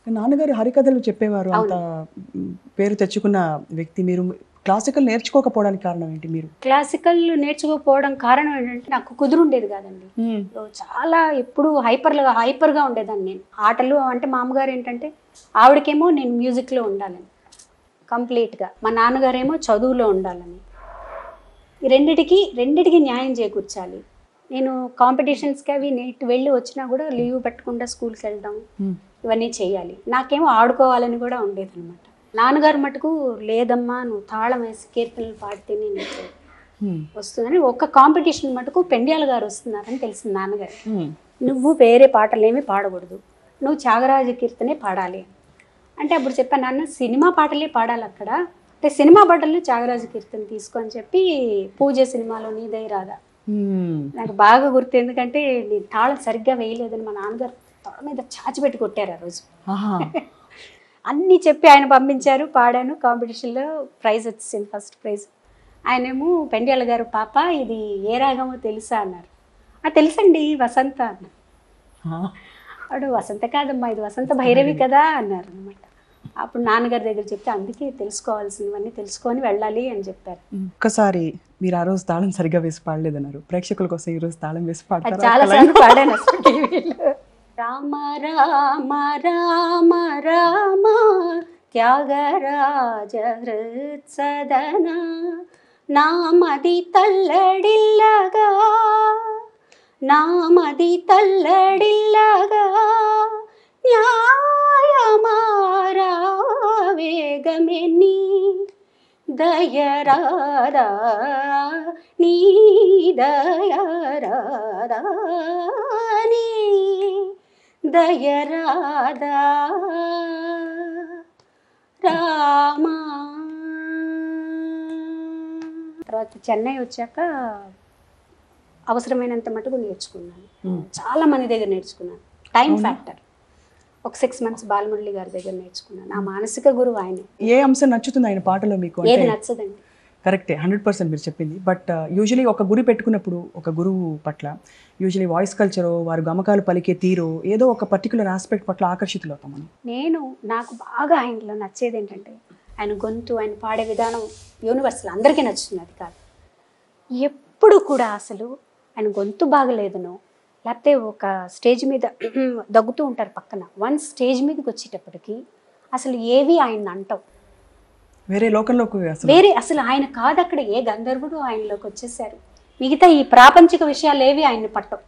నాన్నగారు హరికథలు చెప్పేవారు, అంత పేరు తెచ్చుకున్న వ్యక్తి. మీరు క్లాసికల్ నేర్చుకోకపోవడానికి కారణం ఏంటి? మీరు క్లాసికల్ నేర్చుకోకపోవడం కారణం ఏంటంటే నాకు కుదురుండేది కాదండి. చాలా ఎప్పుడు హైపర్గా ఉండేదాన్ని నేను. ఆటలు అంటే మా అమ్మగారు ఏంటంటే ఆవిడకేమో నేను మ్యూజిక్లో ఉండాలని కంప్లీట్గా, మా నాన్నగారేమో చదువులో ఉండాలని. ఈ రెండిటికి న్యాయం చేకూర్చాలి. నేను కాంపిటీషన్స్కి అవి వెళ్ళి వచ్చినా కూడా లీవ్ పెట్టకుండా స్కూల్కి వెళ్దాం, ఇవన్నీ చేయాలి. నాకేమో ఆడుకోవాలని కూడా ఉండేది అనమాట. నాన్నగారు మటుకు లేదమ్మా నువ్వు తాళం వేసి కీర్తనలు పాడితేనే నీకు వస్తుందని. ఒక్క కాంపిటీషన్ మటుకు పెండ్యాల గారు వస్తున్నారని తెలిసింది నాన్నగారు. నువ్వు వేరే పాటలు ఏమీ పాడకూడదు, నువ్వు త్యాగరాజ కీర్తనే పాడాలి అంటే అప్పుడు చెప్పాను, నాన్న సినిమా పాటలే పాడాలి అక్కడ, అంటే సినిమా పాటల్లో త్యాగరాజ కీర్తన తీసుకో అని చెప్పి పూజ సినిమాలో నీదై రాదా నాకు బాగా గుర్తు. ఎందుకంటే నేను తాళం సరిగ్గా వేయలేదని మా నాన్నగారు తొడ మీద చాచిపెట్టి కొట్టారు ఆ రోజు. అన్నీ చెప్పి ఆయన పంపించారు, పాడాను. కాంపిటీషన్లో ప్రైజ్ వచ్చింది, ఫస్ట్ ప్రైజ్. ఆయనేమో పెండ్యాల గారు పాప ఇది ఏ రాగమో తెలుసా అన్నారు. తెలుసండి వసంత అన్నారు. అప్పుడు వసంత కాదమ్మా ఇది వసంత భైరవి కదా అన్నారు అనమాట. అప్పుడు నాన్నగారి దగ్గర చెప్తే అందుకే తెలుసుకోవాల్సినవన్నీ తెలుసుకొని వెళ్ళాలి అని చెప్పారు. ఒక్కసారి మీరు ఆ రోజు తాళం సరిగా వేసి పాడలేదన్నారు, ప్రేక్షకుల కోసం ఈ రోజు తాళం వేసి పాడతారు? చాలా సార్లు పాడాను అసలు టీవీలో. రామ రామ రామ రామ త్యాగరాజ హృత్సదన నామది తల్లడిల్లగా నామది తల్లడిల్లగా న్యాయమారా వేగమెని దయరాదా నీ దయరాదా నీ దయరాదా రామా. తర్వాత చెన్నై వచ్చాక అవసరమైనంత మటుకు నేర్చుకున్నాను. చాలా మంది దగ్గర నేర్చుకున్నాను. టైం ఫ్యాక్టర్ ఒక 6 months బాలమురళి గారి దగ్గర నేర్చుకున్నాను. నా మానసిక గురువు ఆయన. ఏ అంశం నచ్చుతుంది ఆయన పాటలో మీకు? ఏది నచ్చదండి. కరెక్టే, 100% మీరు చెప్పింది. బట్ యూజువలీ ఒక గురి పెట్టుకున్నప్పుడు ఒక గురువు పట్ల యూజువలీ వాయిస్ కల్చరో వారు గమకాలు పలికే తీరో ఏదో ఒక పర్టికులర్ ఆస్పెక్ట్ పట్ల ఆకర్షితులవుతాం మనం. నాకు బాగా ఆయనలో నచ్చేది ఏంటంటే ఆయన గొంతు, ఆయన పాడే విధానం యూనివర్సల్, అందరికీ నచ్చుతుంది అది కాదు. ఎప్పుడు కూడా అసలు ఆయన గొంతు బాగలేదనో లేకపోతే ఒక స్టేజ్ మీద దగ్గుతూ ఉంటారు పక్కన, స్టేజ్ మీదకి వచ్చేటప్పటికి అసలు ఏవి ఆయన అంటావు, వేరే లోకంలోకి అసలు ఆయన కాదు అక్కడ, ఏ గంధర్వుడు ఆయనలోకి వచ్చేసారు. మిగతా ఈ ప్రాపంచిక విషయాలు ఏవి ఆయన్ని పట్టవు.